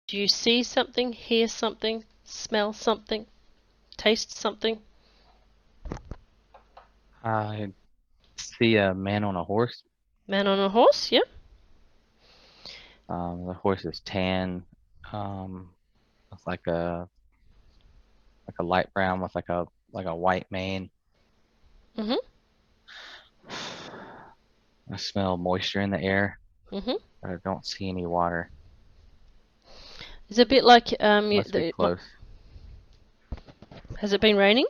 Do you see something, hear something, smell something, taste something? I see a man on a horse. Man on a horse, yep. The horse is tan. It's like a light brown with like a white mane. Mhm. I smell moisture in the air, Mhm. but I don't see any water. Is it a bit like Must be close. has it been raining?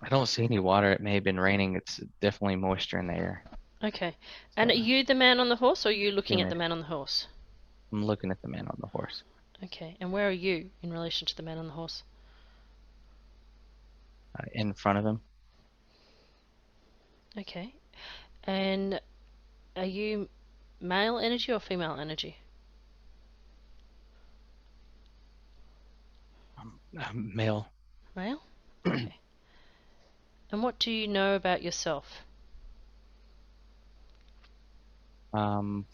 I don't see any water. It may have been raining. It's definitely moisture in the air. Okay. So And are you the man on the horse, or are you looking at the humid. man on the horse? I'm looking at the man on the horse. Okay. And where are you in relation to the man on the horse? In front of him, Okay. And are you male energy or female energy? male. Male? Okay. And what do you know about yourself? um,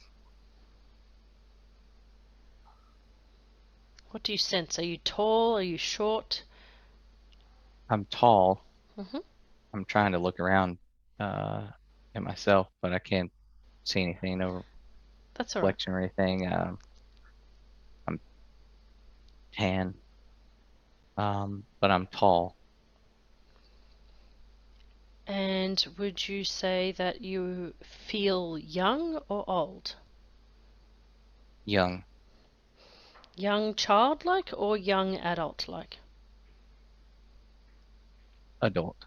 What do you sense? Are you tall? Are you short? I'm tall. Mhm. I'm trying to look around at myself, but I can't see anything. No That's all right. reflection or anything. I'm tan, but I'm tall, And would you say that you feel young or old? young, Young childlike or young adult like? adult.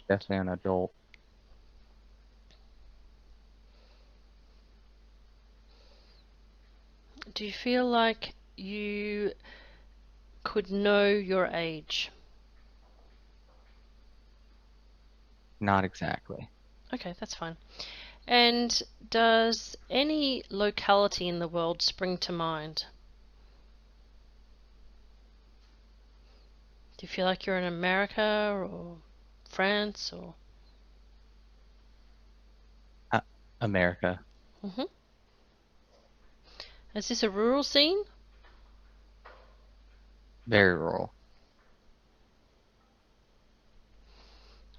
Definitely an adult. Do you feel like you could know your age? Not exactly. Okay, that's fine. And does any locality in the world spring to mind? Do you feel like you're in America or France or? Uh, America, Mhm. Is this a rural scene? very rural.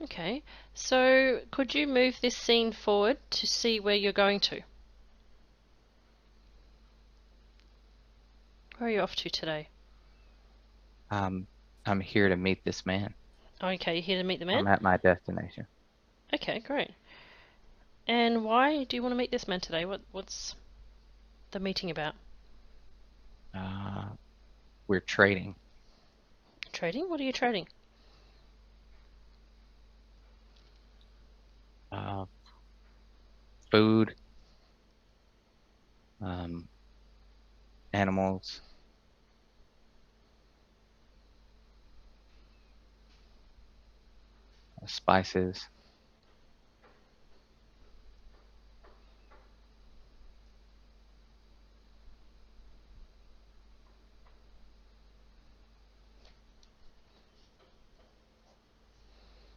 Okay, so could you move this scene forward to see where you're going to? Where are you off to today? Um, I'm here to meet this man. Okay, you're here to meet the man? I'm at my destination. Okay, great. And why do you want to meet this man today? What's the meeting about? Uh, we're trading Trading? What are you trading? uh, food, um, animals, spices.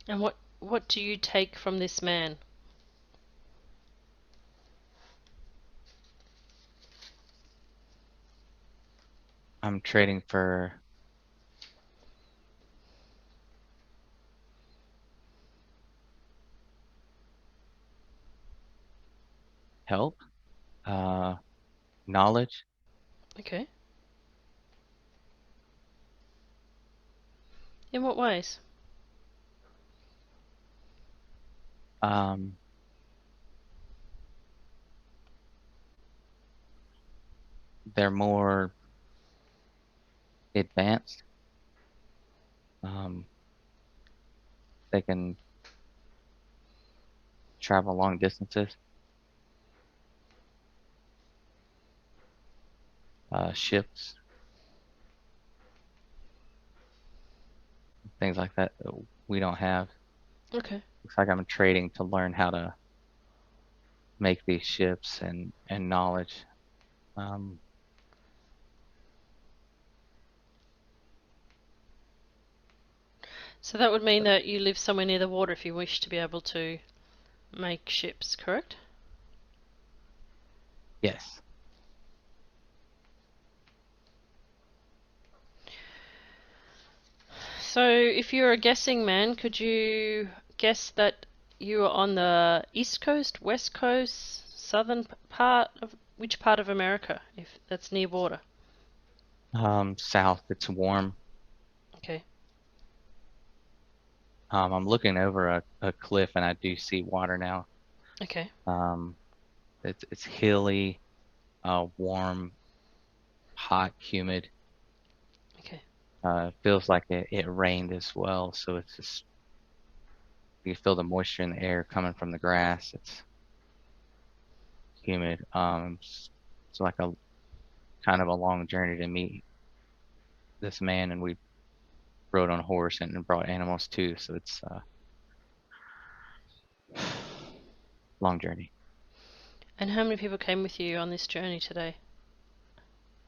And what do you take from this man? I'm trading for help, uh, knowledge. Okay. In what ways? Um, they're more advanced. Um, they can travel long distances. Ships, things like that that we don't have. Okay. Looks like I'm trading to learn how to make these ships and knowledge. Um, So that would mean that you live somewhere near the water if you wish to be able to make ships, correct? Yes. So, if you're a guessing man, could you guess that you are on the east coast, west coast, southern part of which part of America, if that's near water? South, it's warm. Okay. I'm looking over a cliff and I do see water now. Okay. Um, it's hilly, warm, hot, humid. Okay. Feels like it rained as well, so it's just you feel the moisture in the air coming from the grass. It's humid. It's like a kind of a long journey to meet this man, and we rode on a horse and brought animals too, so it's a long journey. And how many people came with you on this journey today?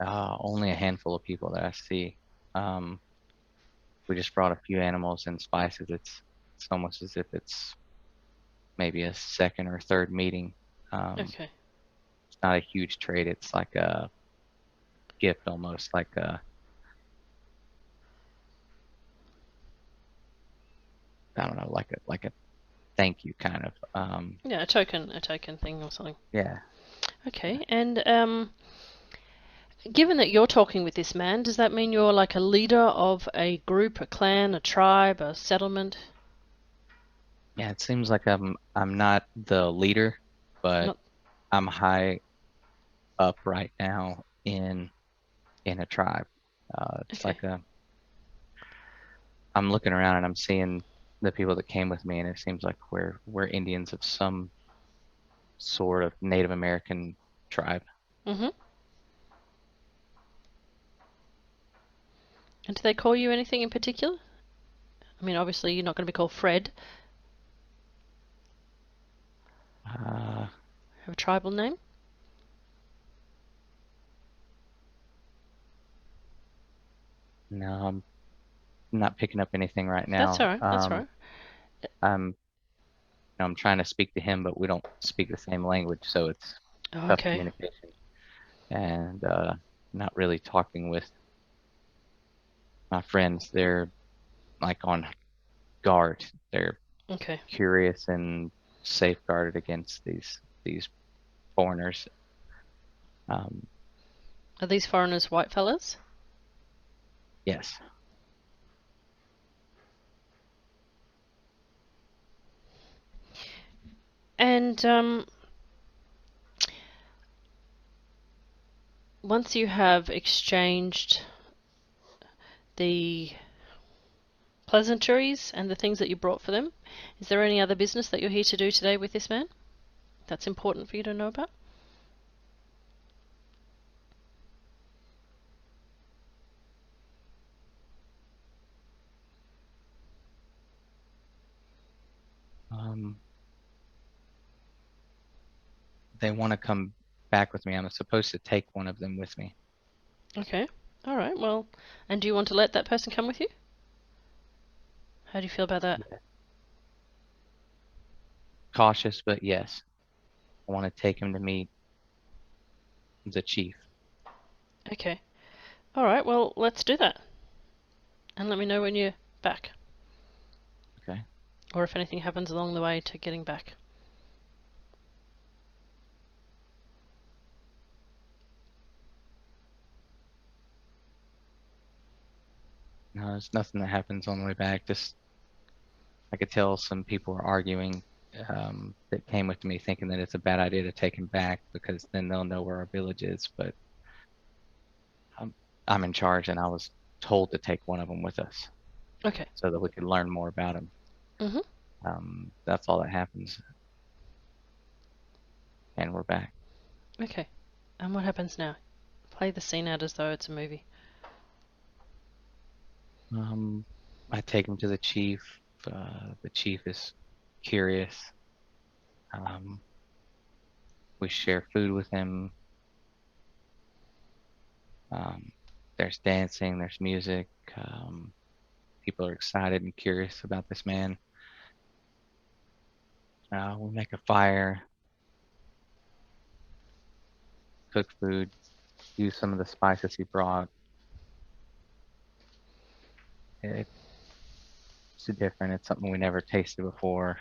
Only a handful of people that I see. Um, we just brought a few animals and spices. It's almost as if it's maybe a second or third meeting. Okay. It's not a huge trade. It's like a gift almost, like a I don't know, like a thank you kind of. Yeah, a token thing or something. Yeah. Okay. And given that you're talking with this man, does that mean you're like a leader of a group, a clan, a tribe, a settlement? Yeah, it seems like I'm not the leader, but Not I'm high up right now in a tribe. It's okay. like a I'm looking around and I'm seeing the people that came with me, and it seems like we're Indians of some sort of Native American tribe. Mhm. And do they call you anything in particular? I mean, obviously you're not going to be called Fred. Uh, Have a tribal name? no, I'm not picking up anything right That's all now. right. That's all right. I'm I'm trying to speak to him, but we don't speak the same language, so it's Oh, tough okay. communication. And not really talking with my friends. They're like on guard. They're Okay. curious and safeguarded against these foreigners. Um, Are these foreigners white fellas? yes. And once you have exchanged the pleasantries and the things that you brought for them, is there any other business that you're here to do today with this man that's important for you to know about? Um, they want to come back with me. I'm supposed to take one of them with me. Okay. All right. Well, and do you want to let that person come with you? How do you feel about that? Yeah. Cautious, but yes. I want to take him to meet the chief. Okay. All right. Well, let's do that. And let me know when you're back, Okay. or if anything happens along the way to getting back. No, there's nothing that happens on the way back. Just I could tell some people are arguing that came with me thinking that it's a bad idea to take him back because then they'll know where our village is. But I'm, I'm in charge and I was told to take one of them with us Okay. so that we could learn more about him. Mhm. That's all that happens. And we're back. Okay. And what happens now? Play the scene out as though it's a movie. Um, I take him to the chief. The chief is curious. Um, we share food with him. Um, there's dancing, there's music. Um, People are excited and curious about this man. We make a fire. cook food, use some of the spices he brought. It's different. It's something we never tasted before.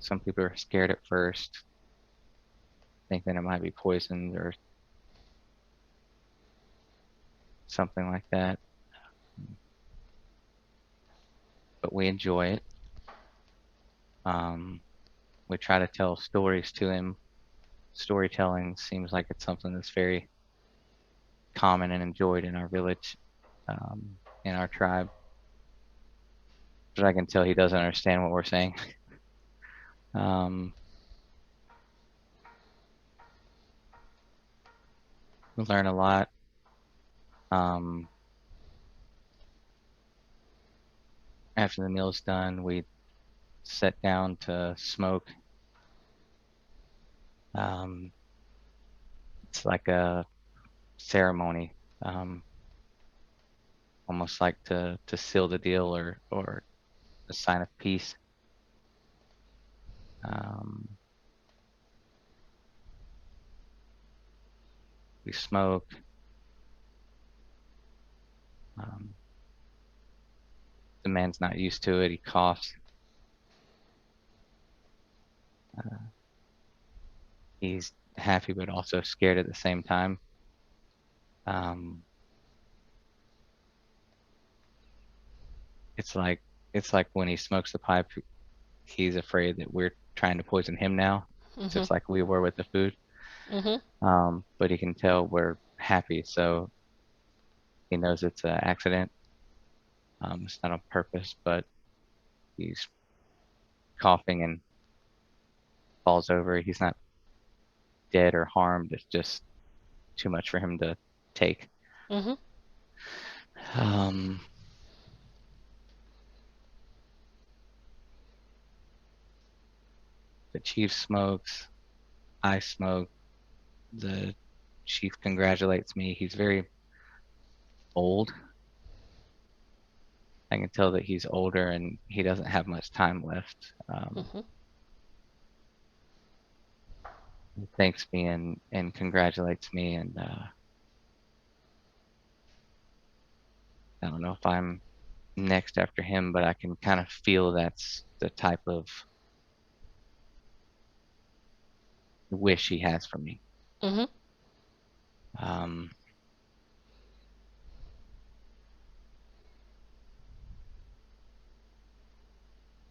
Some people are scared at first, thinking it might be poisoned or something like that. But we enjoy it. We try to tell stories to him. Storytelling seems like it's something that's very common and enjoyed in our village, in our tribe. But I can tell he doesn't understand what we're saying. We learn a lot. After the meal's done, we sit down to smoke. It's like a ceremony, almost like to seal the deal or a sign of peace. We smoke. The man's not used to it. He coughs. He's happy but also scared at the same time. It's like when he smokes the pipe, he's afraid that we're trying to poison him now, just like we were with the food. But he can tell we're happy, so he knows it's an accident. It's not on purpose, but he's coughing and falls over. He's not dead or harmed. It's just too much for him to take. The chief smokes. I smoke. The chief congratulates me. He's very old. I can tell that he's older and he doesn't have much time left. He thanks me and congratulates me, and I don't know if I'm next after him, but I can kind of feel that's the type of wish he has for me.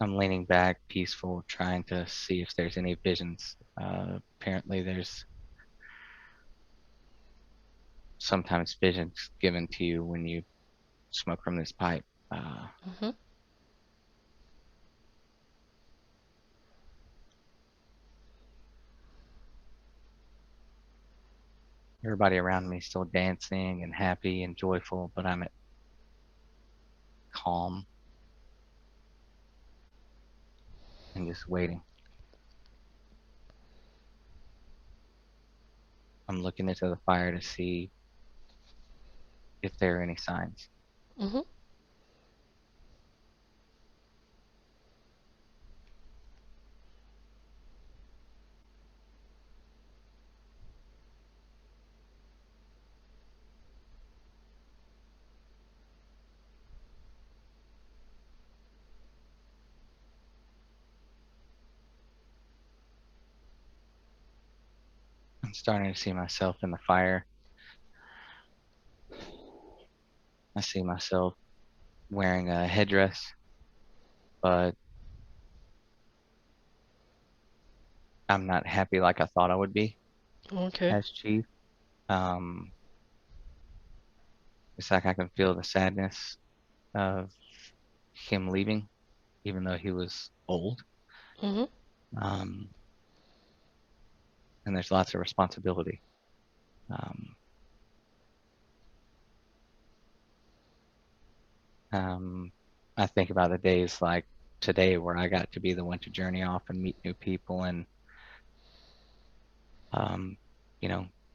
I'm leaning back, peaceful, trying to see if there's any visions. Apparently there's sometimes visions given to you when you smoke from this pipe. Everybody around me is still dancing and happy and joyful, but I'm at calm and just waiting. I'm looking into the fire to see if there are any signs. I'm starting to see myself in the fire. I see myself wearing a headdress, but I'm not happy like I thought I would be as chief. It's like I can feel the sadness of him leaving, even though he was old. And there's lots of responsibility. I think about the days like today where I got to be the one to journey off and meet new people and,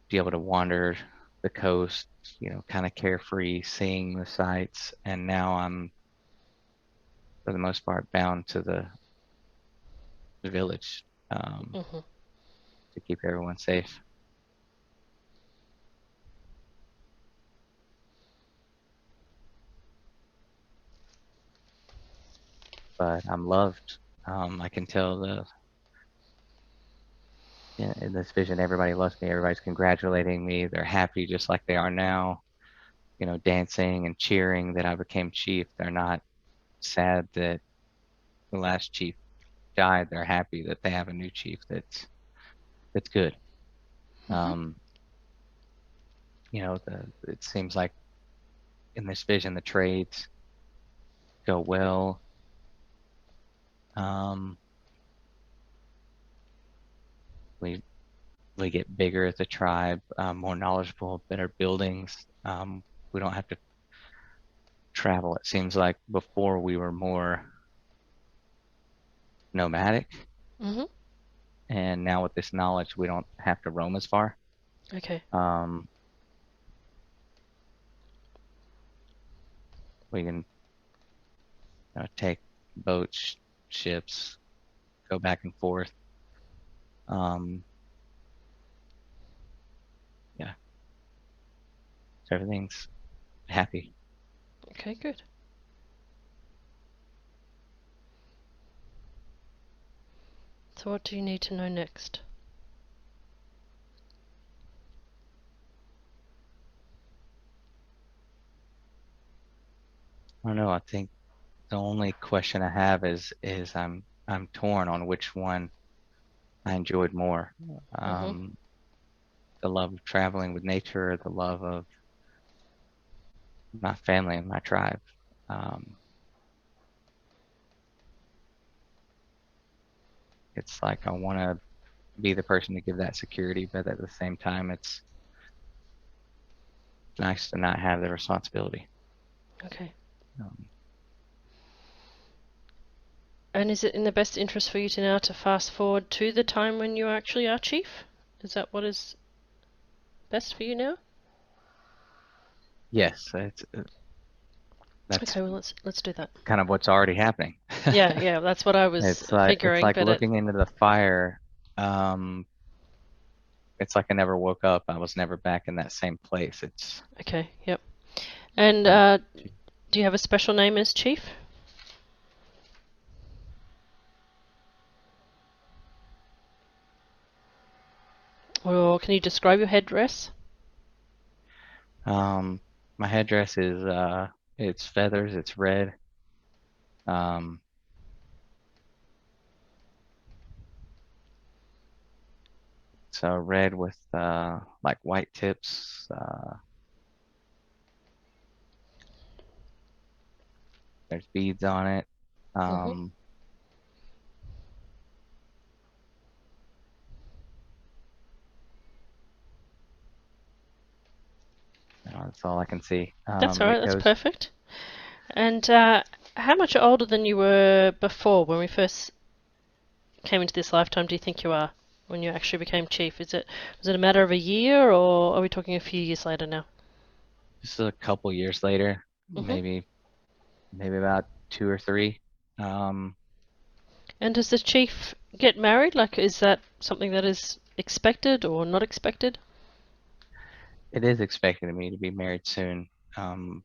be able to wander the coast, kind of carefree, seeing the sights. And now I'm, for the most part, bound to the village to keep everyone safe. but I'm loved. I can tell in this vision, everybody loves me. Everybody's congratulating me. They're happy just like they are now, dancing and cheering that I became chief. They're not sad that the last chief died. They're happy that they have a new chief that's good. Um, it seems like in this vision the trades go well. We we get bigger as a tribe, more knowledgeable, better buildings. We don't have to travel. It seems like before we were more nomadic, Mm-hmm. and now with this knowledge, we don't have to roam as far. Okay. We can take boats, ships, go back and forth. Yeah, so everything's happy. Okay, good. So what do you need to know next? I don't know. I think the only question I have is I'm torn on which one I enjoyed more. Mm-hmm. The love of traveling with nature, the love of my family and my tribe. It's like I want to be the person to give that security, but at the same time, it's nice to not have the responsibility. Okay. Um, And is it in the best interest for you to now to fast forward to the time when you actually are chief? Is that what is best for you now? yes, that's Okay, well let's do that. kind of what's already happening. Yeah, yeah, that's what I was It's figuring, like but it looking into the fire. Um, it's like I never woke up. I was never back in that same place. okay, yep. And I'm do you have a special name as chief? Or can you describe your headdress? my headdress is it's feathers. It's red. Um, so red with like white tips. There's beads on it. Mm-hmm. Um, that's all I can see. That's all right, It that's goes perfect. And how much older than you were before when we first came into this lifetime do you think you are when you actually became chief? Was it a matter of a year or are we talking a few years later now? just a couple years later, Hmm. maybe about 2 or 3. Um, And does the chief get married? Like, is that something that is expected or not expected? it is expected of me to be married soon, um,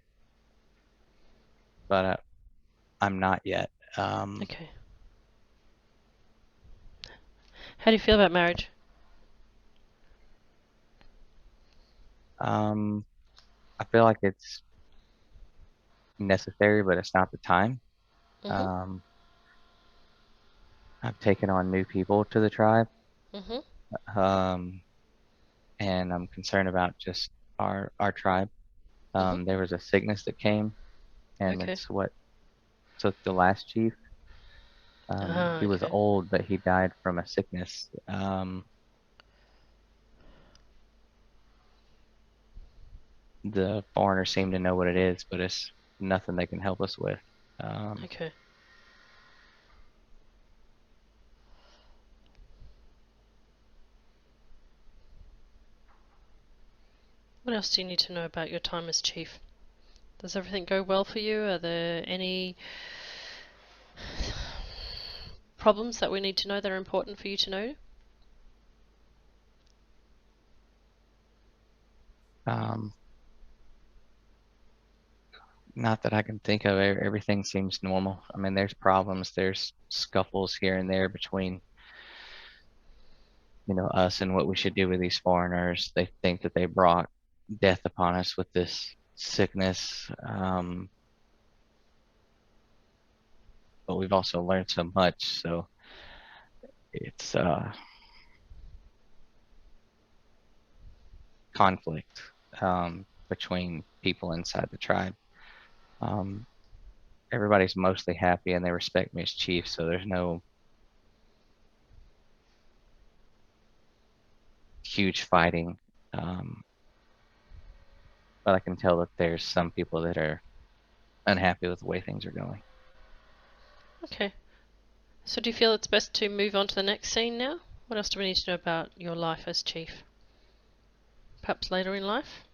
but I'm not yet. Okay. How do you feel about marriage? Um, I feel like it's necessary, but it's not the time. Mhm. Um, I've taken on new people to the tribe, Mhm. um, and I'm concerned about just our tribe. Mhm. There was a sickness that came, and Okay. it's what took the last chief. Ah, He was okay. old, but he died from a sickness. The foreigners seem to know what it is, but it's nothing they can help us with. Um, Okay. What else do you need to know about your time as chief? Does everything go well for you? Are there any problems that we need to know that are important for you to know? um, Not that I can think of. Everything seems normal. I mean, there's problems, there's scuffles here and there between, us and what we should do with these foreigners. They think that they brought death upon us with this sickness, but we've also learned so much. So it's conflict between people inside the tribe. Um, Everybody's mostly happy and they respect me as chief, so there's no huge fighting. Um, but I can tell that there's some people that are unhappy with the way things are going. Okay. So do you feel it's best to move on to the next scene now? What else do we need to know about your life as chief? Perhaps later in life?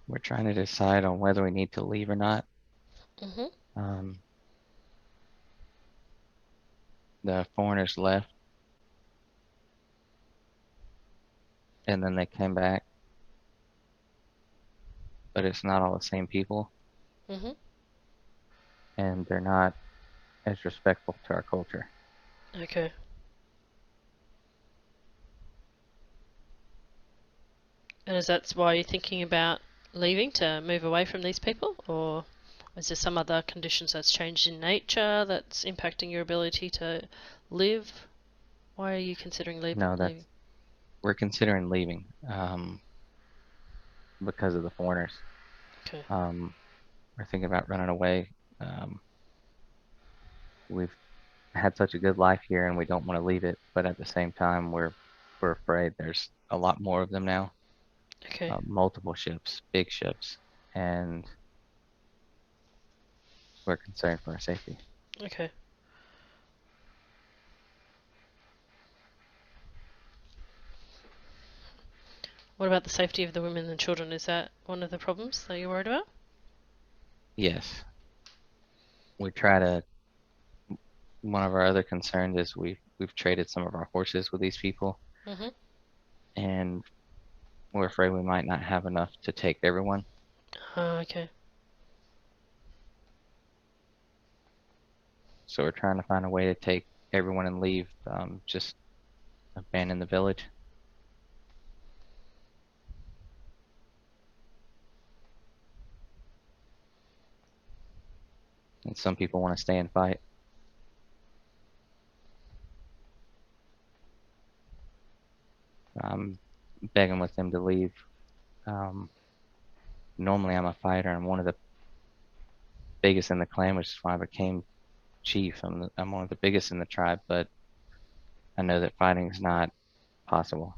We're trying to decide on whether we need to leave or not. Mm-hmm. Um, the foreigners left and then they came back, but it's not all the same people Mm-hmm. and they're not as respectful to our culture. Okay. And is that why you're thinking about leaving, to move away from these people? Or is there some other conditions that's changed in nature that's impacting your ability to live? Why are you considering No, leaving? we're considering leaving because of the foreigners. Okay. Um, we're thinking about running away. Um, we've had such a good life here and we don't want to leave it, but at the same time we're afraid there's a lot more of them now. Okay. Multiple ships, big ships, and we're concerned for our safety. Okay. What about the safety of the women and children? Is that one of the problems that you're worried about? Yes, we try to. One of our other concerns is we've traded some of our horses with these people, Mm-hmm. and we're afraid we might not have enough to take everyone. Okay. So we're trying to find a way to take everyone and leave, just abandon the village. And some people want to stay and fight. I'm begging with them to leave. Um, Normally I'm a fighter and one of the biggest in the clan, which is why I became chief. I'm one of the biggest in the tribe, but I know that fighting is not possible.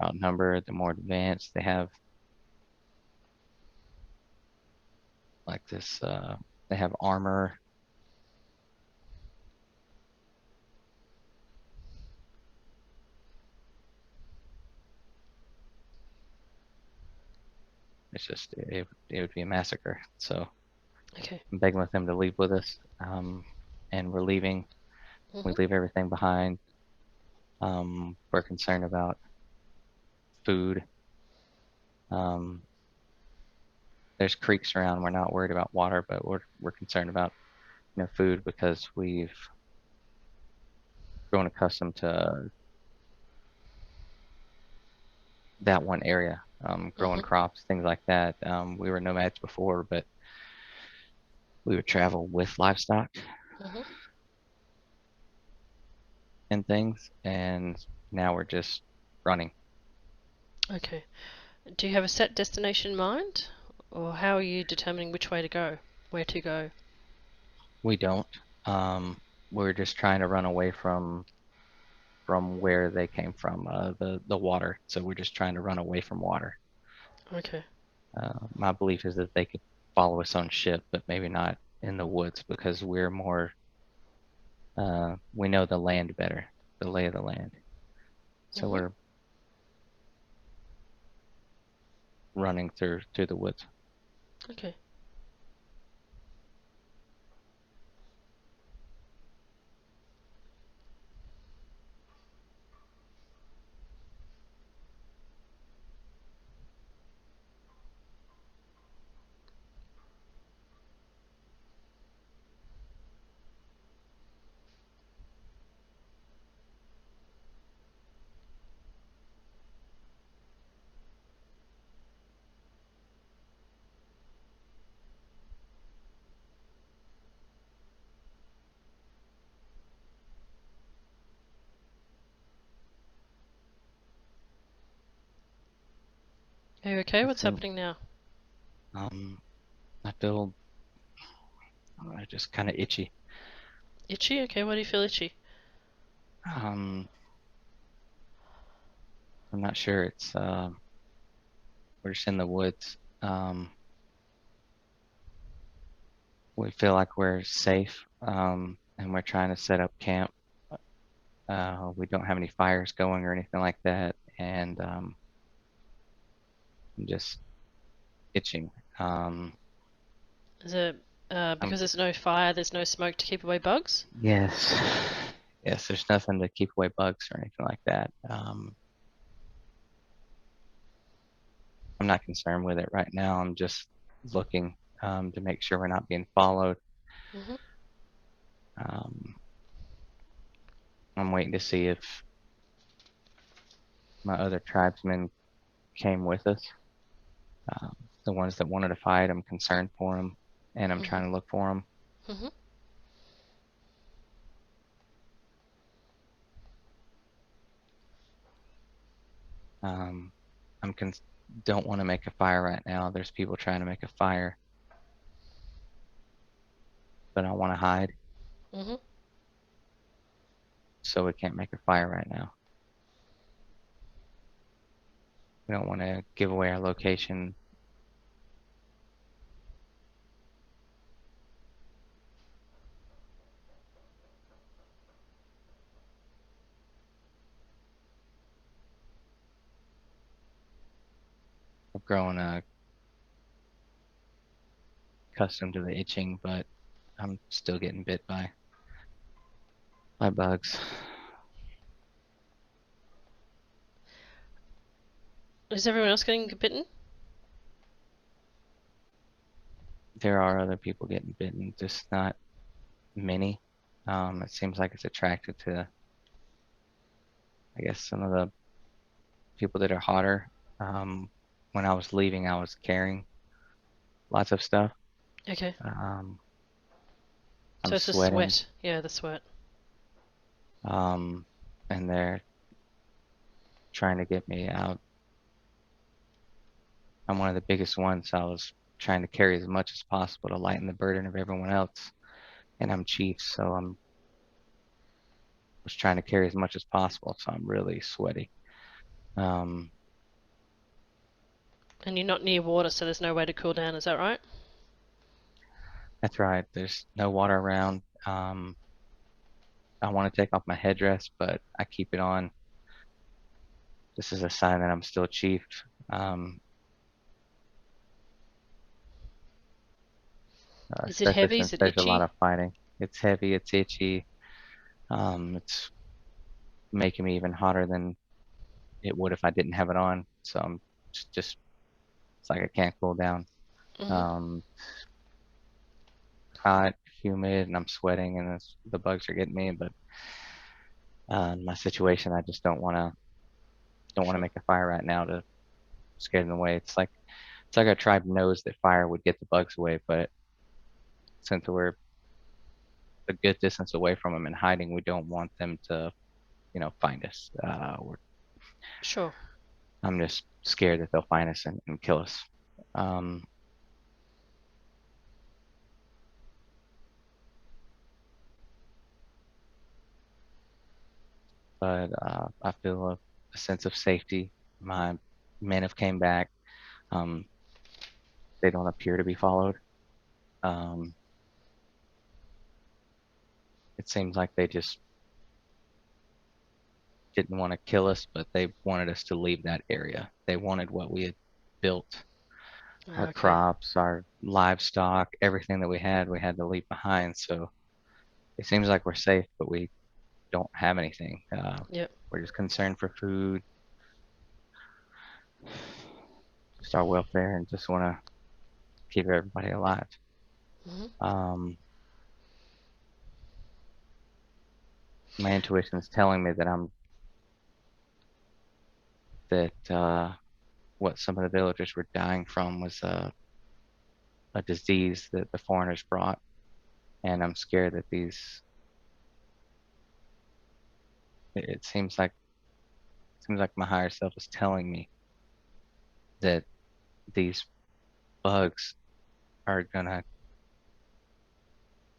Outnumbered, the more advanced they have, like this, they have armor. It's just it would be a massacre. So Okay. I'm begging with them to leave with us, and we're leaving. We Mm-hmm. leave everything behind. We're concerned about food. Um, there's creeks around. We're not worried about water, but we're concerned about food because we've grown accustomed to that one area, growing Mm-hmm. crops, things like that. We were nomads before, but we would travel with livestock Mm-hmm. and things, and now we're just running. Okay. Do you have a set destination in mind? Or how are you determining which way to go? Where to go? We don't. We're just trying to run away from where they came from, the water. So we're just trying to run away from water. Okay. My belief is that they could follow us on ship, but maybe not in the woods, because we're more, we know the land better, the lay of the land. So Mhm. we're running through the woods. Okay. Are you okay? What's So, happening now? I feel just kind of itchy. Itchy? Okay, why do you feel itchy? Um, I'm not sure. It's we're just in the woods. We feel like we're safe, and we're trying to set up camp. We don't have any fires going or anything like that, and I'm just itching. Um, Is it I'm because there's no fire, there's no smoke to keep away bugs? yes, yes. There's nothing to keep away bugs or anything like that. I'm not concerned with it right now. I'm just looking to make sure we're not being followed. Mhm. Um, I'm waiting to see if my other tribesmen came with us. Um, the ones that wanted to fight, I'm concerned for them, and I'm Mhm. trying to look for them. Mhm. Um, I'm don't want to make a fire right now. There's people trying to make a fire, but I want to hide, Mhm. so we can't make a fire right now. We don't want to give away our location. I've grown accustomed to the itching, but I'm still getting bit by bugs. Is everyone else getting bitten? There are other people getting bitten, just not many. It seems like it's attracted to, I guess, some of the people that are hotter. When I was leaving, I was carrying lots of stuff. Okay. Um, So I'm it's the sweating, sweat. Yeah, the sweat. um, and they're trying to get me out. I'm one of the biggest ones, so I was trying to carry as much as possible to lighten the burden of everyone else. And I'm chief, so I'm was trying to carry as much as possible, so I'm really sweaty. Um, And you're not near water, so there's no way to cool down, is that right? that's right. There's no water around. I want to take off my headdress, but I keep it on. This is a sign that I'm still chief. Um, Is it Especially heavy? Is since it there's a lot itchy? of fighting. It's heavy, it's itchy. It's making me even hotter than it would if I didn't have it on. So I'm just it's like I can't cool down. Mhm. Um, Hot, humid, and I'm sweating, and the bugs are getting me. But in my situation, I just don't want to Sure. make a fire right now to scare them away. It's like our tribe knows that fire would get the bugs away, but since we're a good distance away from them and hiding, we don't want them to, find us. Sure. I'm just scared that they'll find us and kill us. Um, but I feel a sense of safety. My men have came back. Um, they don't appear to be followed. Um, it seems like they just didn't want to kill us, but they wanted us to leave that area. They wanted what we had built, our Okay. crops, our livestock, everything that we had to leave behind. So it seems like we're safe, but we don't have anything. Yep. We're just concerned for food, just our welfare, and just want to keep everybody alive. Hmm. Um, my intuition is telling me that what some of the villagers were dying from was a disease that the foreigners brought, and I'm scared that it seems like my higher self is telling me that these bugs are gonna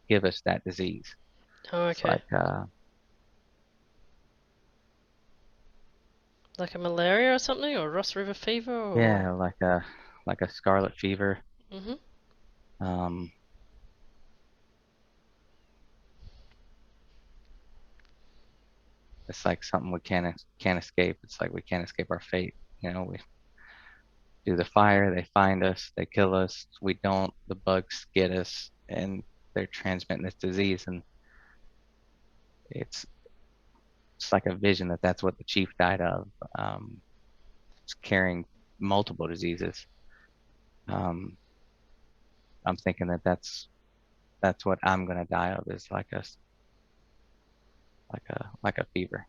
give us that disease. Oh, It's okay. like Like a malaria or something, or Ross River fever, or. yeah, like a scarlet fever. Hmm. Um, it's like something we can't escape. It's like we can't escape our fate. You know, we do the fire, they find us, they kill us. We don't, the bugs get us, and they're transmitting this disease. And it's it's like a vision that that's what the chief died of. It's carrying multiple diseases. Um, I'm thinking that that's what I'm gonna die of is like a fever.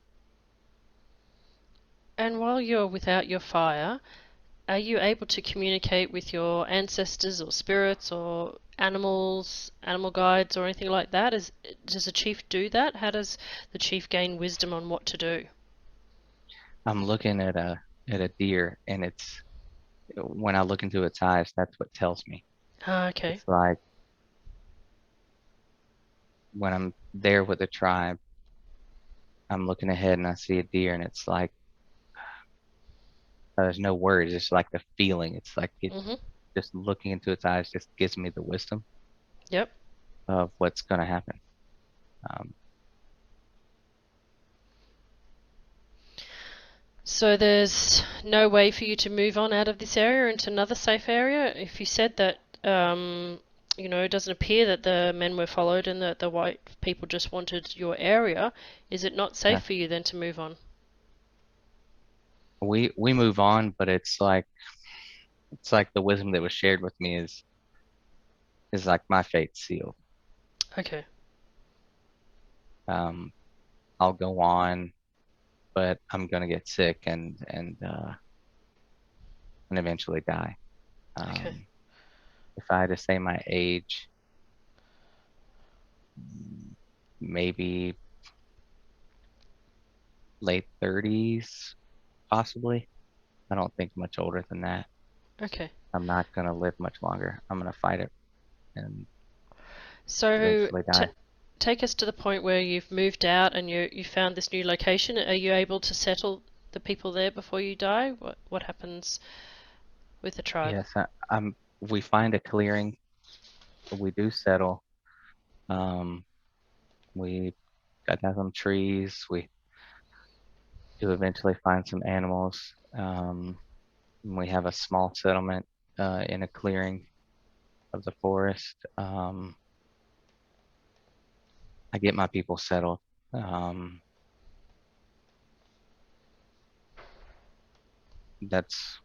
And while you're without your fire, are you able to communicate with your ancestors or spirits or animals, animal guides or anything like that? Does a chief do that? How does the chief gain wisdom on what to do? I'm looking at a deer, and it's when I look into its eyes, that's what tells me. Ah, okay. It's like when I'm there with the tribe, I'm looking ahead and I see a deer, and it's like there's no words. It's like the feeling. It's like it Mhm. just looking into its eyes just gives me the wisdom Yep. of what's going to happen. Um, So there's no way for you to move on out of this area into another safe area? If you said that, it doesn't appear that the men were followed and that the white people just wanted your area, is it not safe yeah, for you then to move on? we move on, but it's like the wisdom that was shared with me is like my fate sealed. Okay. Um, I'll go on, but I'm gonna get sick and eventually die. Okay. Um, if I had to say my age, maybe late 30s, possibly. I don't think much older than that. Okay. I'm not gonna live much longer. I'm gonna fight it and So eventually die. take us to the point where you've moved out and you found this new location. Are you able to settle the people there before you die? What happens with the tribe? Yes, we find a clearing. We do settle. Um, we got down some trees. We do eventually find some animals. We have a small settlement in a clearing of the forest. I get my people settled. Um, that's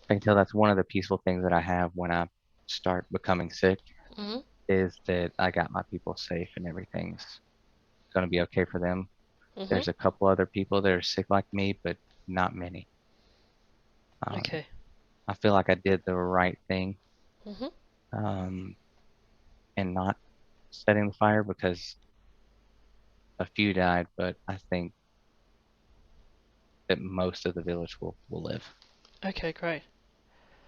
I can tell that's one of the peaceful things that I have when I start becoming sick Mhm. is that I got my people safe and everything's going to be okay for them. Mhm. There's a couple other people that are sick like me, but not many. Um, Okay. I feel like I did the right thing Mhm. um, and not setting the fire because a few died, but I think that most of the village will live. Okay, great.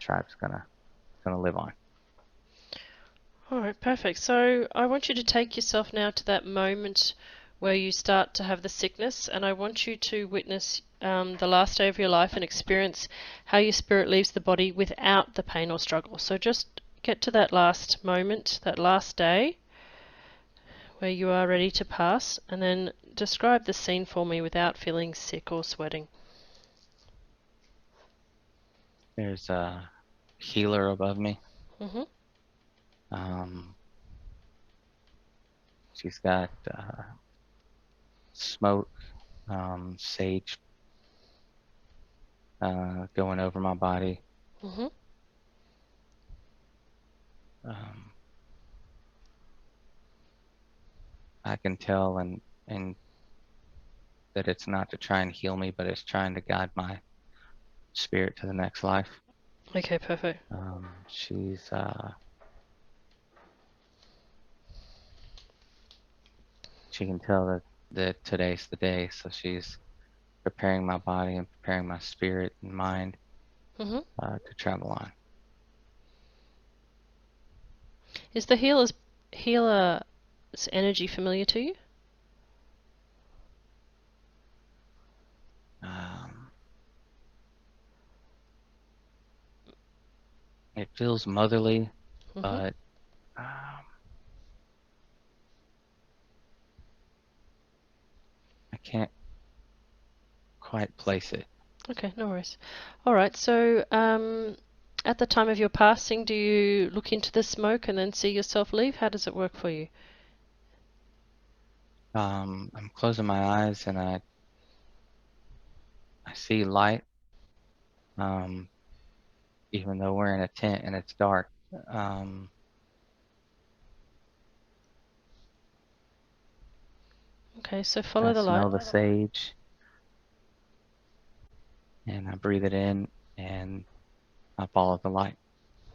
Tribe's gonna live on. All right, perfect. So I want you to take yourself now to that moment where you start to have the sickness, and I want you to witness the last day of your life and experience how your spirit leaves the body without the pain or struggle. So just get to that last moment, that last day, where you are ready to pass, and then describe the scene for me without feeling sick or sweating. There's a healer above me. Mhm. She's got smoke, sage going over my body. Mhm. Um, I can tell and that it's not to try and heal me, but it's trying to guide my spirit to the next life. Okay, perfect. She's she can tell that today's the day, so she's preparing my body and preparing my spirit and mind Mhm. to travel on. Is the healer's energy familiar to you? Um, it feels motherly, Mhm. but um, I can't quite place it. Okay, no worries. All right. So, at the time of your passing, do you look into the smoke and then see yourself leave? How does it work for you? I'm closing my eyes and I see light, um, even though we're in a tent and it's dark. Um, Okay, so follow I the light. smell the sage and I breathe it in and I follow the light.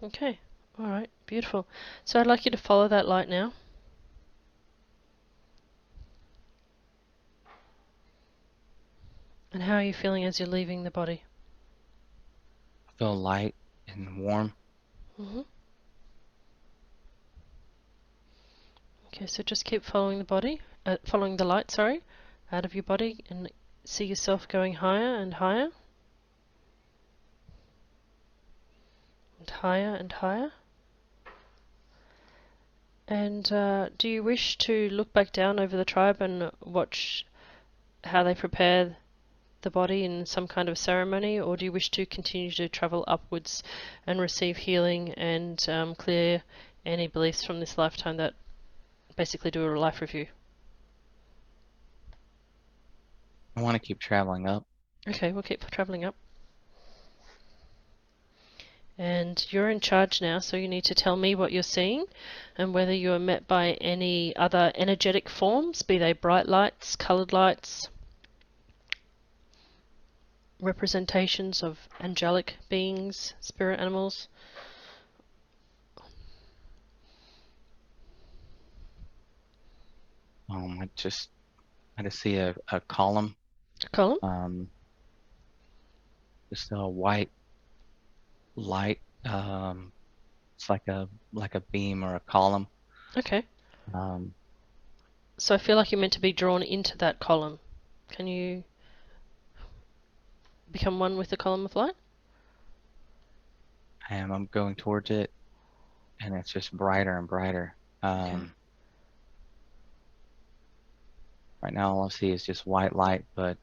Okay. All right. Beautiful. So I'd like you to follow that light now. And how are you feeling as you're leaving the body? I feel light and warm. Mhm. Okay, so just keep following the body, following the light, sorry, out of your body, and see yourself going higher and higher, and higher and higher. And do you wish to look back down over the tribe and watch how they prepare the body in some kind of ceremony, or do you wish to continue to travel upwards and receive healing and clear any beliefs from this lifetime that basically do a life review? I want to keep traveling up. Okay, we'll keep traveling up. And you're in charge now, so you need to tell me what you're seeing and whether you are met by any other energetic forms, be they bright lights, coloured lights, representations of angelic beings, spirit animals. I just see a column, Column? um, just a white light. It's like a beam or a column. Okay. Um, So I feel like you're meant to be drawn into that column. Can you become one with the column of light? and I'm going towards it, and it's just brighter and brighter. Okay. Right now, all I see is just white light, but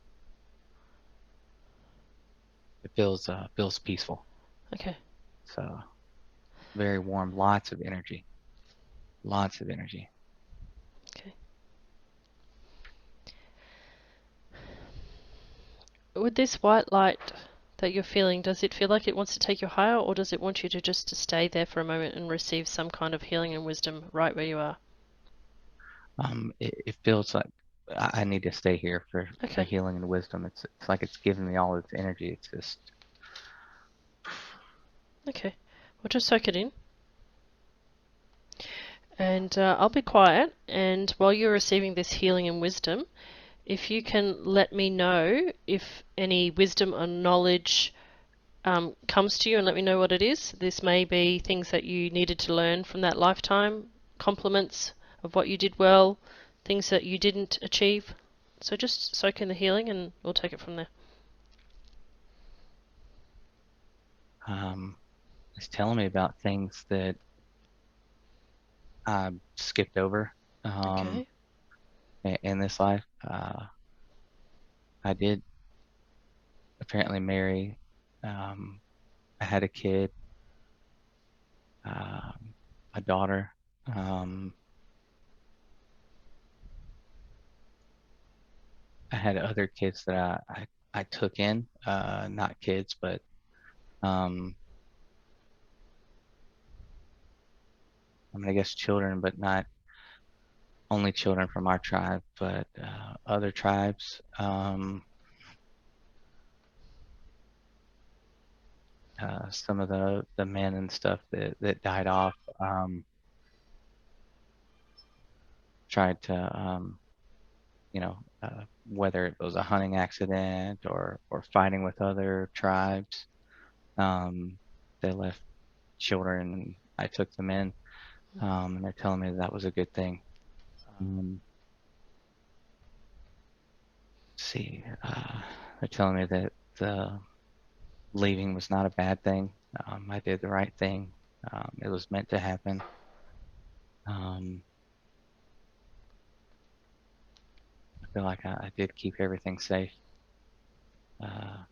it feels peaceful. Okay. So very warm, lots of energy, lots of energy. Okay. With this white light that you're feeling, does it feel like it wants to take you higher, or does it want you to just to stay there for a moment and receive some kind of healing and wisdom right where you are? It feels like I need to stay here for Okay. healing and wisdom. It's like it's giving me all its energy. It's just Okay. Well, just soak it in. And I'll be quiet. And while you're receiving this healing and wisdom, if you can let me know if any wisdom or knowledge comes to you and let me know what it is. This may be things that you needed to learn from that lifetime, compliments of what you did well, things that you didn't achieve. So just soak in the healing and we'll take it from there. um, it's telling me about things that I skipped over Okay. in this life. I did apparently marry. I had a kid, a daughter. Um, I had other kids that I took in, not kids, but um, I mean, I guess children, but not only children from our tribe, but other tribes. Some of the men and stuff that died off tried to, whether it was a hunting accident or fighting with other tribes, they left children and I took them in, and they're telling me that was a good thing. Let's see, they're telling me that the leaving was not a bad thing. I did the right thing. It was meant to happen. Um, I feel like I did keep everything safe. Uh,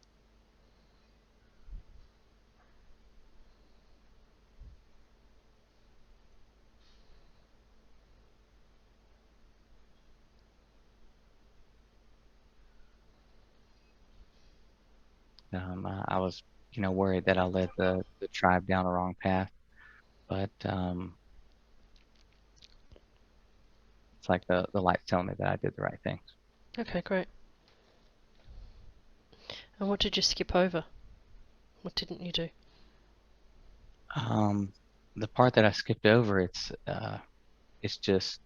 I was, worried that I led the tribe down a wrong path, but it's like the light's telling me that I did the right things. Okay, great. And what did you skip over? What didn't you do? The part that I skipped over, it's just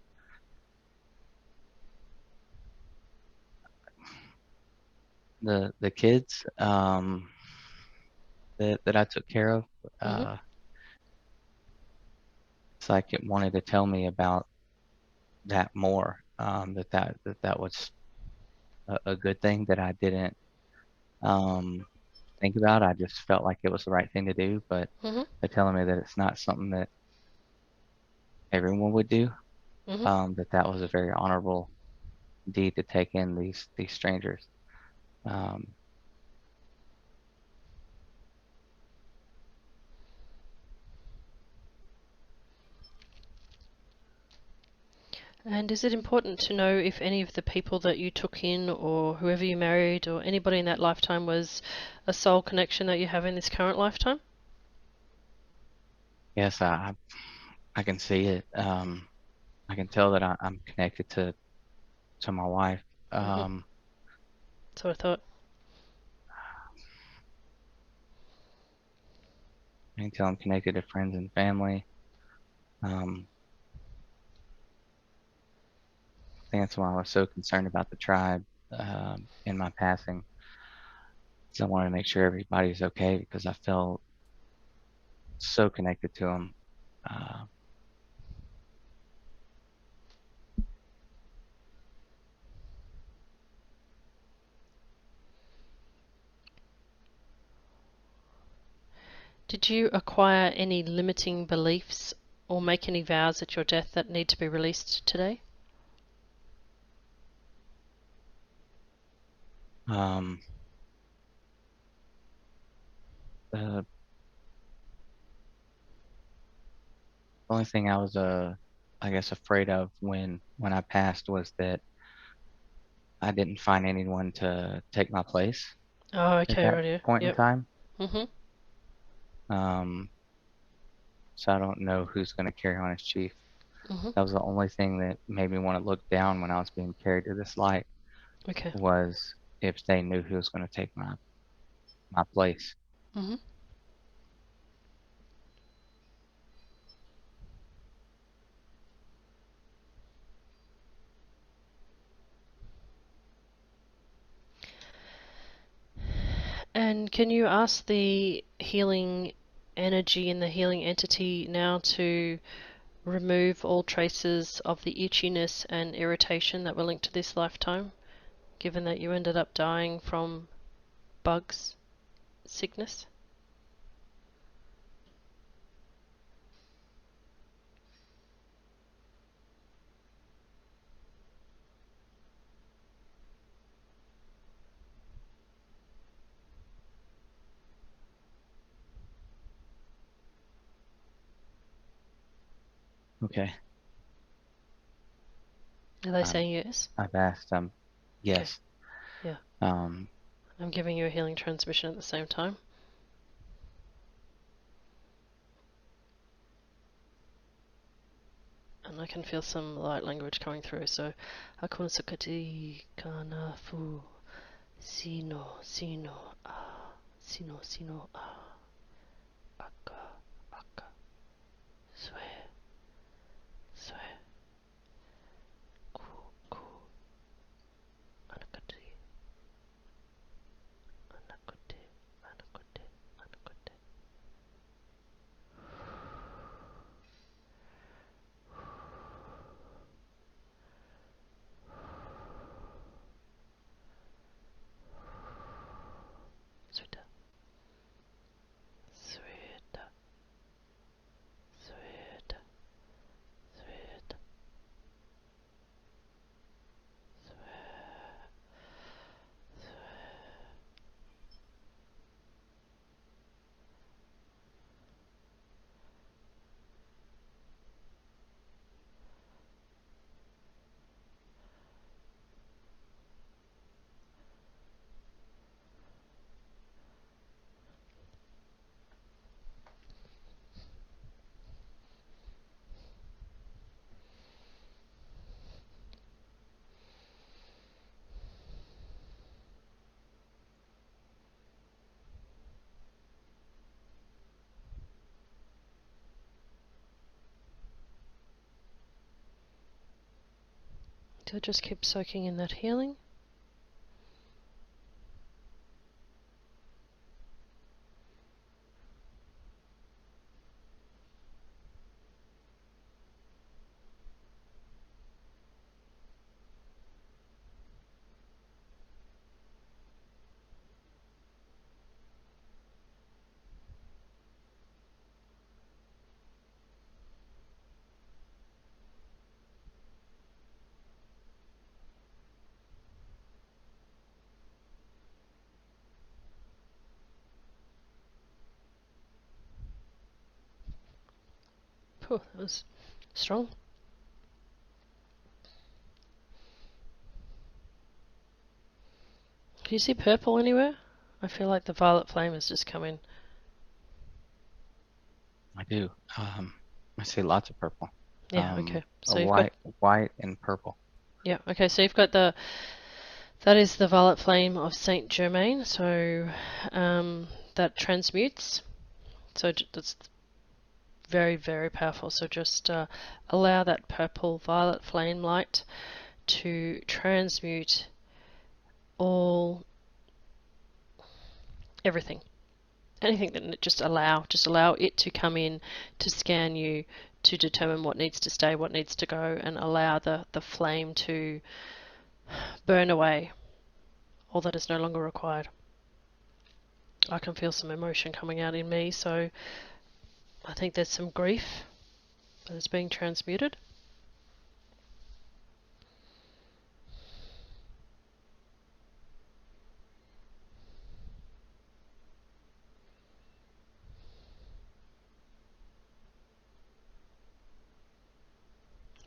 the kids that I took care of. Mhm. Uh, it's like it wanted to tell me about that more. That was a good thing that I didn't um, think about. I just felt like it was the right thing to do, but Mhm. they're telling me that it's not something that everyone would do. Mhm. That was a very honorable deed to take in these strangers. Um, And is it important to know if any of the people that you took in or whoever you married or anybody in that lifetime was a soul connection that you have in this current lifetime? yes, I can see it. I can tell that I'm connected to my wife. Mhm. Um, That's what I thought. I can tell I'm connected to friends and family. Um, I think that's why I was so concerned about the tribe in my passing. So I wanted to make sure everybody's okay because I felt so connected to them. Uh, Did you acquire any limiting beliefs or make any vows at your death that need to be released today? um, the only thing I was, I guess, afraid of when I passed was that I didn't find anyone to take my place Oh, at okay, that right here. point in Yep. time. Mhm. Um, so I don't know who's going to carry on as chief. Mhm. That was the only thing that made me want to look down when I was being carried to this light Okay. was if they knew who was going to take my place. Mhm. And can you ask the healing energy and the healing entity now to remove all traces of the itchiness and irritation that were linked to this lifetime, given that you ended up dying from bugs, sickness? Okay. Are they saying yes? I've asked them. Yes. Yeah. Um, I'm giving you a healing transmission at the same time. And I can feel some light language coming through. So, Akuna Sakati Kana Fu Sino Sino Sino Sino Aka Aka Swe Swe Ku Ku Anakati Anakote Anakote Anakote. Sweta Sweta Sweta Sweta So just keep soaking in that healing. Phew, that was strong. Do you see purple anywhere? I feel like the violet flame has just come in. I do. I see lots of purple. Yeah, okay. A So you've got, white and purple. yeah, okay, so you've got that is the violet flame of Saint Germain, so that transmutes. So that's very, very powerful. So just allow that purple violet flame light to transmute all, everything. Anything that just allow it to come in, to scan you, to determine what needs to stay, what needs to go, and allow the flame to burn away all that is no longer required. I can feel some emotion coming out in me, so I think there's some grief that is being transmuted.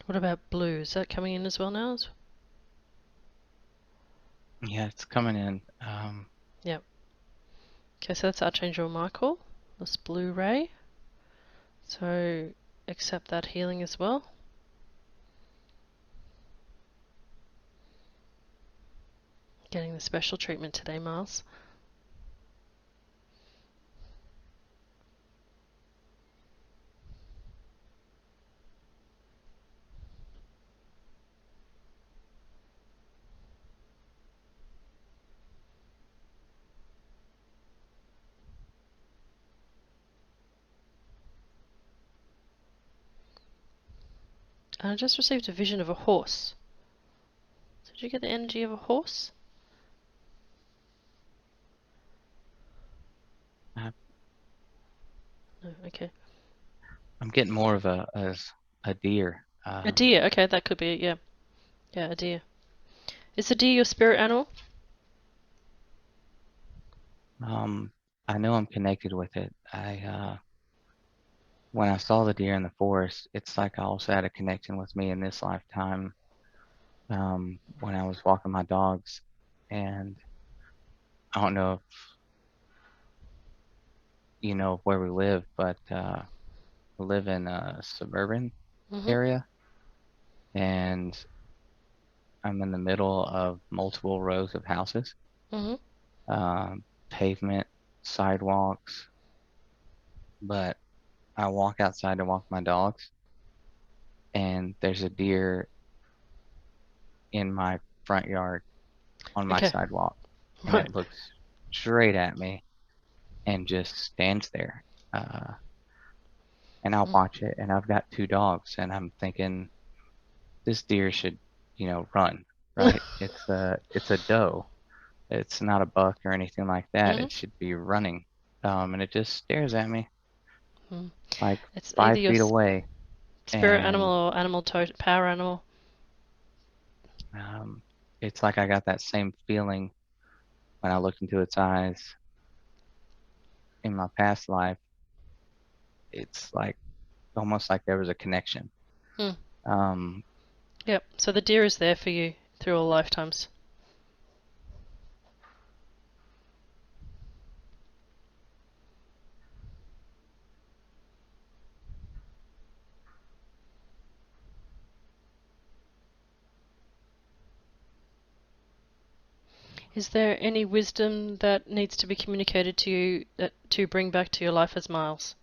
What about blue? Is that coming in as well now? Yeah, it's coming in. Yep. Okay, so that's Archangel Michael, this blue ray. So accept that healing as well. Getting the special treatment today, Myles. And I just received a vision of a horse. So did you get the energy of a horse? I, No, okay. I'm getting more of a deer. A deer, okay, that could be it, yeah. Yeah, a deer. Is a deer your spirit animal? I know I'm connected with it. when I saw the deer in the forest, it's like I also had a connection with me in this lifetime. When I was walking my dogs, and I don't know if you know where we live, but we live in a suburban Mhm. area, and I'm in the middle of multiple rows of houses, Mhm. pavement, sidewalks, but I walk outside to walk my dogs, and there's a deer in my front yard on my Okay. sidewalk, and Right. it looks straight at me and just stands there. Uh, and I'll Mm. watch it, and I've got two dogs, and I'm thinking this deer should, run, right? It's a doe. It's not a buck or anything like that. Mhm. It should be running. And it just stares at me Mm. like It's either 5 feet your away. spirit animal And or animal power animal. um, it's like I got that same feeling when I looked into its eyes in my past life. It's like almost like there was a connection. Mm. Um, Yep. So the deer is there for you through all lifetimes. Is there any wisdom that needs to be communicated to you that to bring back to your life as Myles?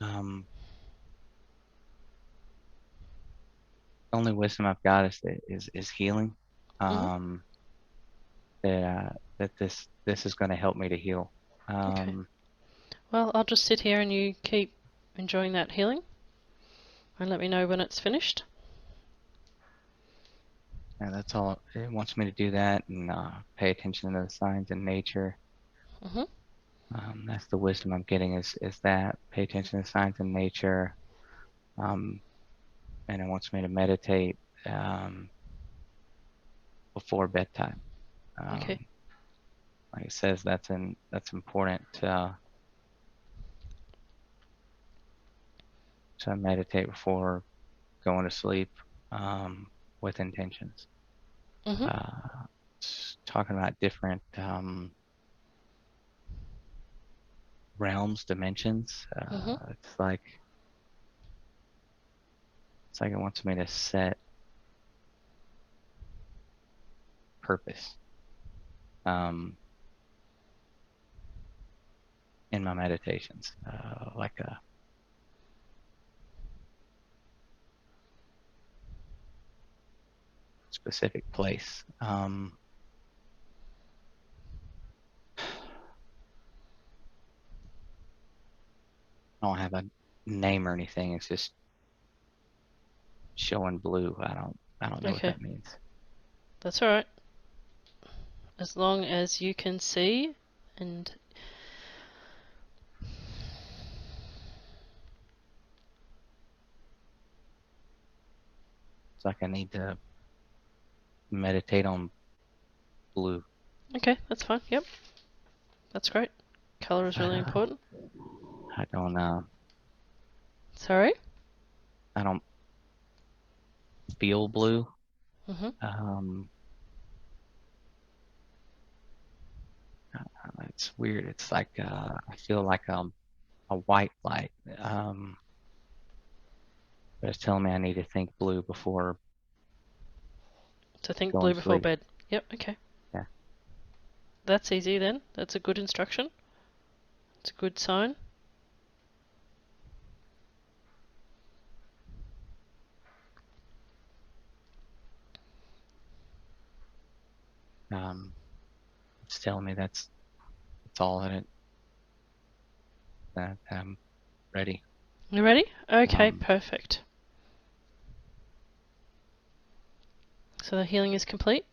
um, only wisdom I've got is healing. Mhm. Um, that this is going to help me to heal. Okay. Um, Well, I'll just sit here and you keep enjoying that healing and let me know when it's finished. and that's all it wants me to do that and pay attention to the signs in nature. Mhm. That's the wisdom I'm getting is that pay attention to signs in nature. Um, and it wants me to meditate before bedtime. Okay. Um, like it says, that's important to meditate before going to sleep with intentions. Mhm. Talking about different realms, dimensions. Mhm. It's like it wants me to set purpose um, in my meditations, like a specific place. I don't have a name or anything. It's just showing blue. I don't know what Okay. that means. That's all right. As long as you can see and It's like I need to meditate on blue. okay, that's fine. Yep. That's great. Color is But really important. I don't Sorry? I don't feel blue. Mhm. Um, it's weird. It's like I feel like a white light. But it's telling me I need to think blue before To think going blue to before sleep. bed. Yep, okay. Yeah. That's easy then. That's a good instruction. It's a good sign. Um, it's telling me that's all that I'm ready. You ready? Okay, Um, perfect. So the healing is complete?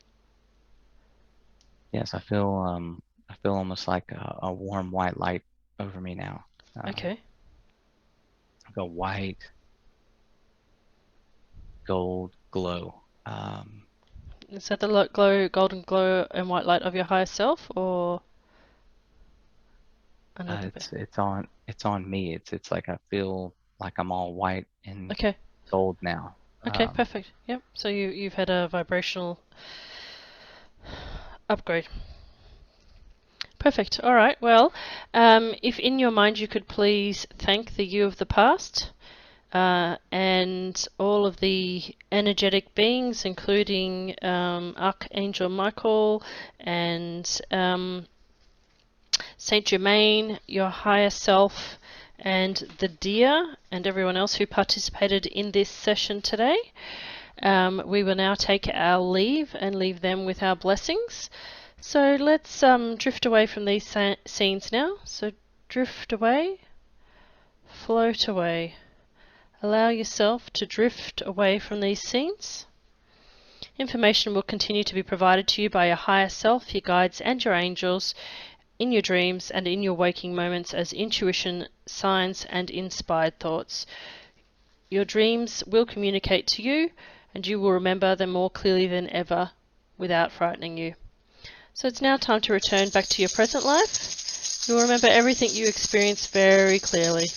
yes, I feel almost like a warm white light over me now. Okay. Like a white gold glow. Is that the golden glow and white light of your higher self, or Another bear. It's on me. It's like I feel like I'm all white and Okay. gold now. Okay, perfect. Yep. So you've had a vibrational upgrade. Perfect. All right. Well, if in your mind you could please thank the you of the past and all of the energetic beings, including Archangel Michael and Saint Germain, your higher self, and the deer, and everyone else who participated in this session today. We will now take our leave and leave them with our blessings. So let's drift away from these scenes now. So drift away, float away. Allow yourself to drift away from these scenes. Information will continue to be provided to you by your higher self, your guides and your angels in your dreams and in your waking moments as intuition, signs and inspired thoughts. Your dreams will communicate to you and you will remember them more clearly than ever without frightening you. So it's now time to return back to your present life. You'll remember everything you experienced very clearly.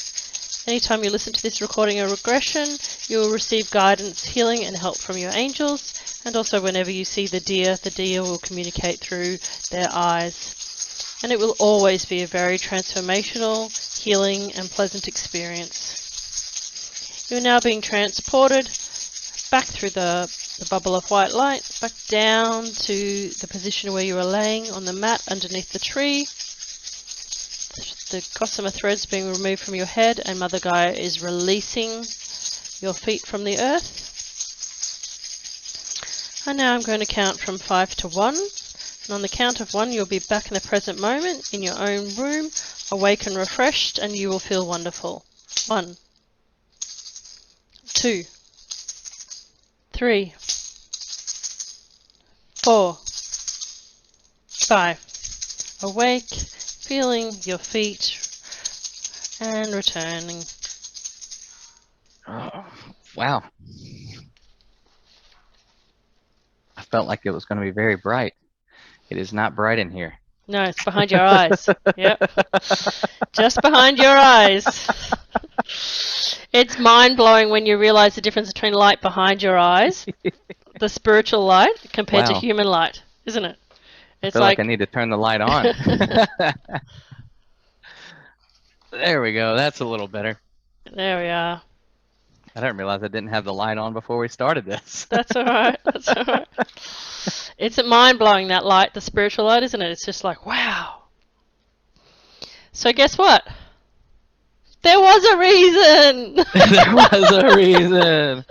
Anytime you listen to this recording or regression, you will receive guidance, healing and help from your angels. And also whenever you see the deer will communicate through their eyes. And it will always be a very transformational, healing and pleasant experience. You are now being transported back through the bubble of white light, back down to the position where you are laying on the mat underneath the tree. The gossamer threads being removed from your head and Mother Gaia is releasing your feet from the earth. And now I'm going to count from 5 to 1. And on the count of 1 you'll be back in the present moment in your own room, awake and refreshed, and you will feel wonderful. 1, 2, 3, 4, 5. Awake, feeling your feet and returning. Oh, wow. I felt like it was going to be very bright. It is not bright in here. No, it's behind your eyes. Yep. Just behind your eyes. It's mind-blowing when you realize the difference between light behind your eyes, the spiritual light, compared to human light, isn't it? It's I feel like I need to turn the light on. There we go. That's a little better. There we are. I didn't realize I didn't have the light on before we started this. That's all right. That's all right. It's mind-blowing, that light, the spiritual light, isn't it? It's just like, wow. So guess what? There was a reason. There was a reason.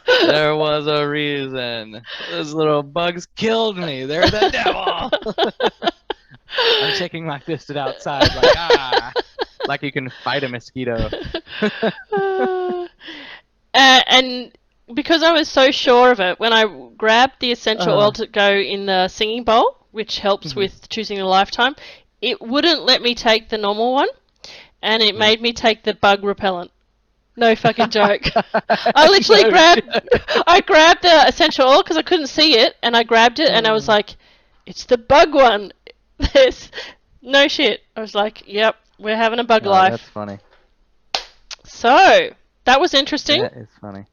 There was a reason. Those little bugs killed me. They're the devil. I'm shaking my fist outside like, like you can fight a mosquito. And because I was so sure of it, when I grabbed the essential oil to go in the singing bowl, which helps with choosing a lifetime, it wouldn't let me take the normal one, and it made me take the bug repellent. No fucking joke. I literally grabbed the essential oil because I couldn't see it, and I grabbed it, and I was like, it's the bug one. There's no shit. I was like, yep, we're having a bug life. That's funny. So, that was interesting. That is funny.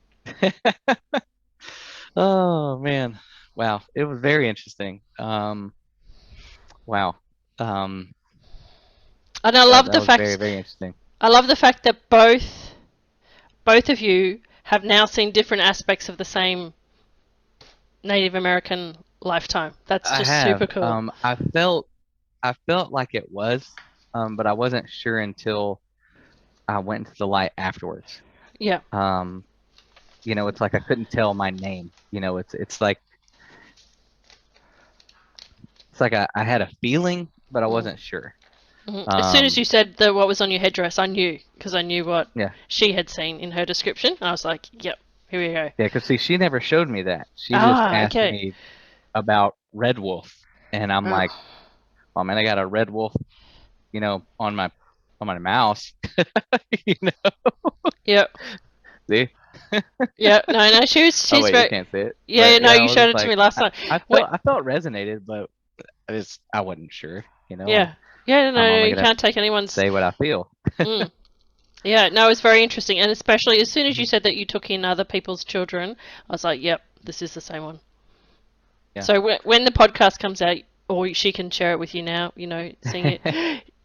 Oh, man. Wow. It was very interesting. Wow. And I love the fact. Very, very interesting. I love the fact that both of you have now seen different aspects of the same Native American lifetime. That's just super cool. I felt like it was, but I wasn't sure until I went into the light afterwards. Yeah. You know, it's like I couldn't tell my name. You know, it's like I had a feeling, but I wasn't sure. As soon as you said what was on your headdress, I knew, because I knew what she had seen in her description. And I was like, yep, here we go. Yeah, because see, she never showed me that. She just asked me about Red Wolf, and I'm like, oh man, I got a Red Wolf, you know, on my mouse. You know. Yep. See. Yeah, no, she's wait, very. You can't see it. Yeah, no, you showed it to me last time. I felt it resonated, but I wasn't sure, you know. Yeah, Yeah, I'm no, only you gonna can't take anyone's. say what I feel. Mm. Yeah, no, it's very interesting, and especially as soon as you Mhm. said that you took in other people's children, I was like, yep, this is the same one. Yeah. So when the podcast comes out, or she can share it with you now, seeing it,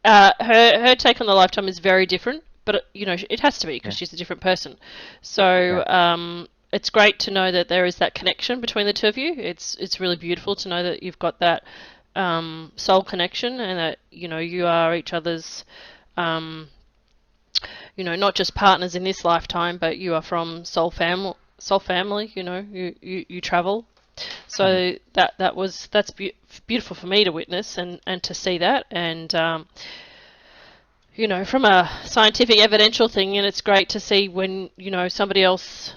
her take on the lifetime is very different, but it has to be because Yeah. she's a different person. So Yeah. it's great to know that there is that connection between the two of you. It's really beautiful to know that you've got that soul connection and that you are each other's um, not just partners in this lifetime, but you are from soul family. Soul family, you travel, Mhm. so beautiful for me to witness and to see that, and from a scientific evidential thing, and it's great to see when somebody else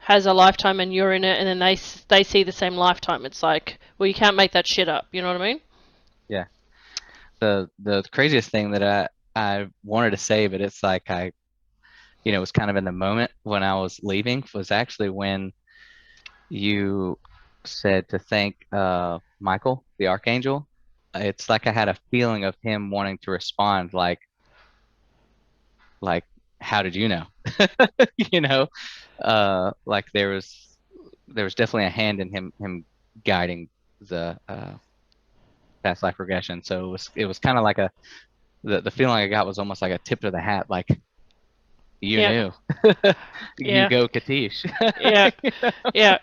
has a lifetime and you're in it, and then they see the same lifetime. It's like, well, you can't make that shit up. You know what I mean? Yeah. The craziest thing that I wanted to say, but it's like it was kind of in the moment when I was leaving, was actually when you said to thank Michael, the archangel. It's like I had a feeling of him wanting to respond, like, how did you know? You know, like there was definitely a hand in him guiding the past life regression. So it was kind of like the feeling I got was almost like a tip of the hat, like you Yeah, knew. You yeah, go, Katish. yeah, yeah.